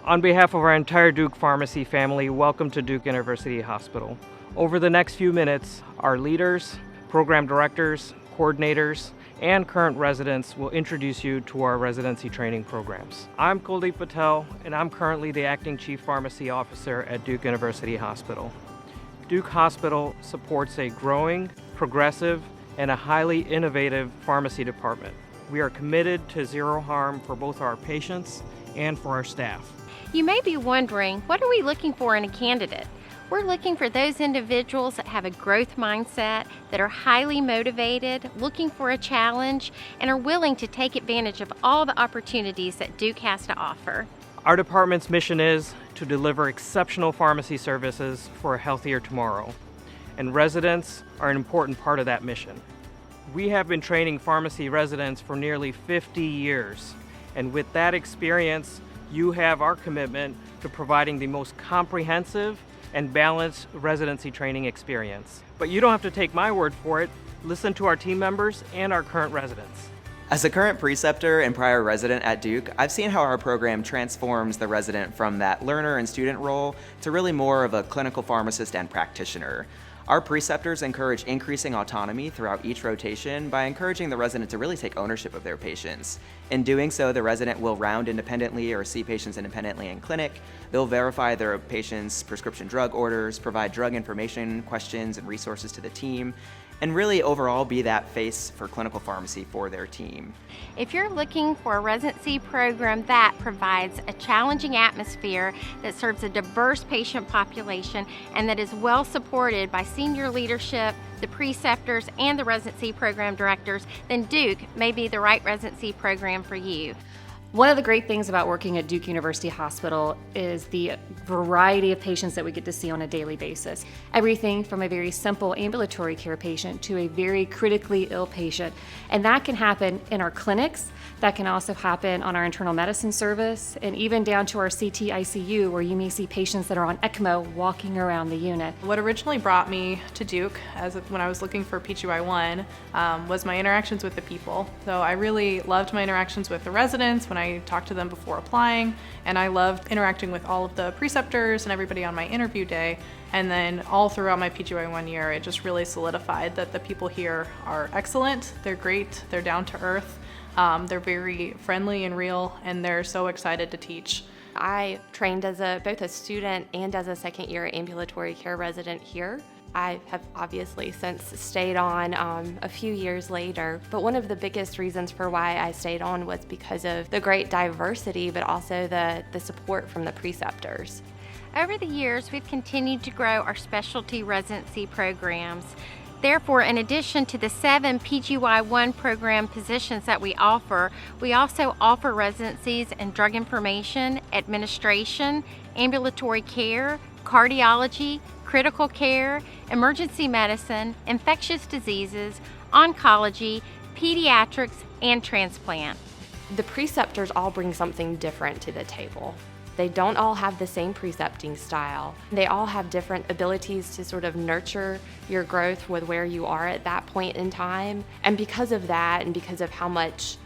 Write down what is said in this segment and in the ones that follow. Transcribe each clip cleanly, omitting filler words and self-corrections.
On behalf of our entire Duke Pharmacy family, welcome to Duke University Hospital. Over the next few minutes, our leaders, program directors, coordinators, and current residents will introduce you to our residency training programs. I'm Kuldeep Patel, and I'm currently the Acting Chief Pharmacy Officer at Duke University Hospital. Duke Hospital supports a growing, progressive, and a highly innovative pharmacy department. We are committed to zero harm for both our patients and for our staff. You may be wondering, what are we looking for in a candidate? We're looking for those individuals that have a growth mindset, that are highly motivated, looking for a challenge, and are willing to take advantage of all the opportunities that Duke has to offer. Our department's mission is to deliver exceptional pharmacy services for a healthier tomorrow, and residents are an important part of that mission. We have been training pharmacy residents for nearly 50 years, and with that experience, you have our commitment to providing the most comprehensive and balanced residency training experience. But you don't have to take my word for it. Listen to our team members and our current residents. As a current preceptor and prior resident at Duke, I've seen how our program transforms the resident from that learner and student role to really more of a clinical pharmacist and practitioner. Our preceptors encourage increasing autonomy throughout each rotation by encouraging the resident to really take ownership of their patients. In doing so, the resident will round independently or see patients independently in clinic. They'll verify their patients' prescription drug orders, provide drug information, questions, and resources to the team, and really overall be that face for clinical pharmacy for their team. If you're looking for a residency program that provides a challenging atmosphere, that serves a diverse patient population, and that is well supported by senior leadership, the preceptors, and the residency program directors, then Duke may be the right residency program for you. One of the great things about working at Duke University Hospital is the variety of patients that we get to see on a daily basis. Everything from a very simple ambulatory care patient to a very critically ill patient. And that can happen in our clinics, that can also happen on our internal medicine service, and even down to our CT ICU, where you may see patients that are on ECMO walking around the unit. What originally brought me to Duke when I was looking for PGY1 was my interactions with the people. So I really loved my interactions with the residents when I talked to them before applying, and I loved interacting with all of the preceptors and everybody on my interview day. And then all throughout my PGY1 year, it just really solidified that the people here are excellent, they're great, they're down to earth, they're very friendly and real, and they're so excited to teach. I trained as both a student and as a second-year ambulatory care resident here. I have obviously since stayed on a few years later, but one of the biggest reasons for why I stayed on was because of the great diversity, but also the support from the preceptors. Over the years, we've continued to grow our specialty residency programs. Therefore, in addition to the 7 PGY1 program positions that we also offer residencies in drug information, administration, ambulatory care, cardiology, critical care, emergency medicine, infectious diseases, oncology, pediatrics, and transplant. The preceptors all bring something different to the table. They don't all have the same precepting style. They all have different abilities to sort of nurture your growth with where you are at that point in time. And because of that, and because of how much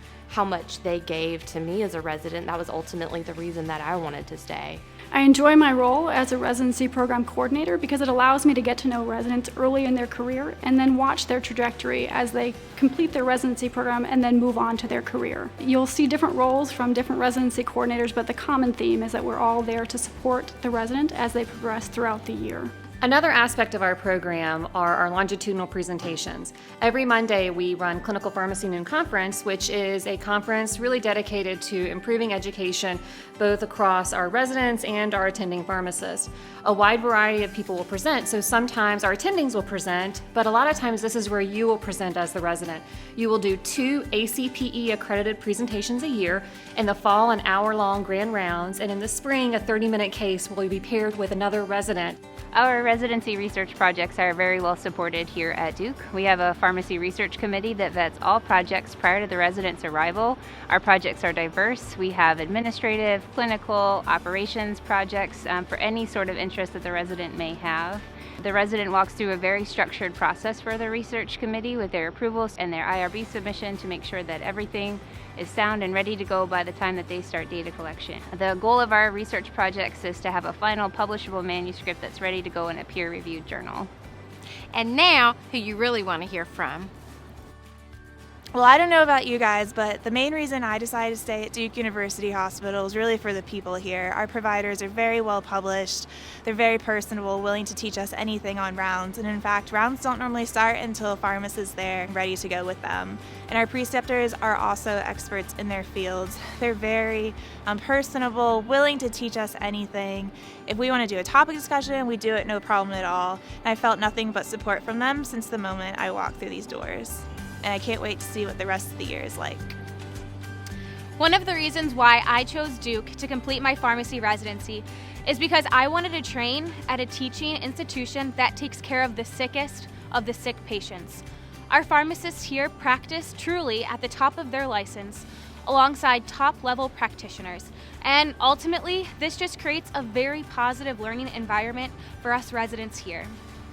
they gave to me as a resident, that was ultimately the reason that I wanted to stay. I enjoy my role as a residency program coordinator because it allows me to get to know residents early in their career and then watch their trajectory as they complete their residency program and then move on to their career. You'll see different roles from different residency coordinators, but the common theme is that we're all there to support the resident as they progress throughout the year. Another aspect of our program are our longitudinal presentations. Every Monday we run Clinical Pharmacy Noon Conference, which is a conference really dedicated to improving education both across our residents and our attending pharmacists. A wide variety of people will present, so sometimes our attendings will present, but a lot of times this is where you will present as the resident. You will do 2 ACPE accredited presentations a year. In the fall, an hour-long grand rounds, and in the spring, a 30-minute case will be paired with another resident. Our residency research projects are very well supported here at Duke. We have a pharmacy research committee that vets all projects prior to the resident's arrival. Our projects are diverse. We have administrative, clinical, operations projects for any sort of interest that the resident may have. The resident walks through a very structured process for the research committee with their approvals and their IRB submission to make sure that everything is sound and ready to go by the time that they start data collection. The goal of our research projects is to have a final publishable manuscript that's ready to go in a peer-reviewed journal. And now, who you really want to hear from. Well, I don't know about you guys, but the main reason I decided to stay at Duke University Hospital is really for the people here. Our providers are very well published. They're very personable, willing to teach us anything on rounds. And in fact, rounds don't normally start until a pharmacist is there and ready to go with them. And our preceptors are also experts in their fields. They're very personable, willing to teach us anything. If we want to do a topic discussion, we do it no problem at all. And I felt nothing but support from them since the moment I walked through these doors. And I can't wait to see what the rest of the year is like. One of the reasons why I chose Duke to complete my pharmacy residency is because I wanted to train at a teaching institution that takes care of the sickest of the sick patients. Our pharmacists here practice truly at the top of their license alongside top-level practitioners. And ultimately, this just creates a very positive learning environment for us residents here.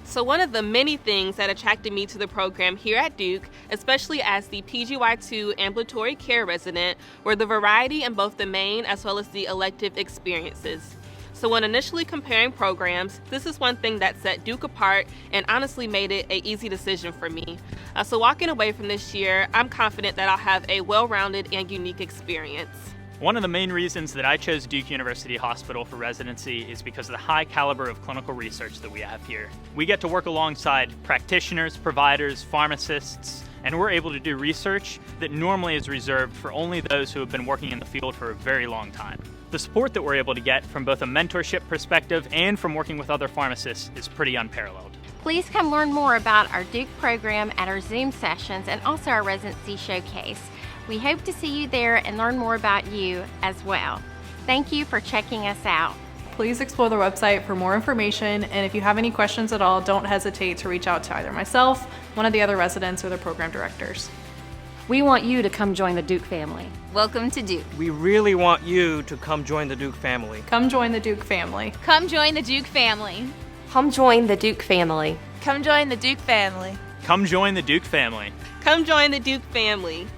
So one of the many things that attracted me to the program here at Duke, especially as the PGY2 ambulatory care resident, were the variety in both the main as well as the elective experiences. So when initially comparing programs, this is one thing that set Duke apart and honestly made it an easy decision for me. So walking away from this year, I'm confident that I'll have a well-rounded and unique experience. One of the main reasons that I chose Duke University Hospital for residency is because of the high caliber of clinical research that we have here. We get to work alongside practitioners, providers, pharmacists, and we're able to do research that normally is reserved for only those who have been working in the field for a very long time. The support that we're able to get from both a mentorship perspective and from working with other pharmacists is pretty unparalleled. Please come learn more about our Duke program at our Zoom sessions and also our residency showcase. We hope to see you there and learn more about you as well. Thank you for checking us out. Please explore the website for more information, and if you have any questions at all, don't hesitate to reach out to either myself, one of the other residents, or the program directors. We want you to come join the Duke family. Welcome to Duke. We really want you to come join the Duke family. Come join the Duke family. Come join the Duke family. Come join the Duke family. Come join the Duke family. Come join the Duke family. Come join the Duke family.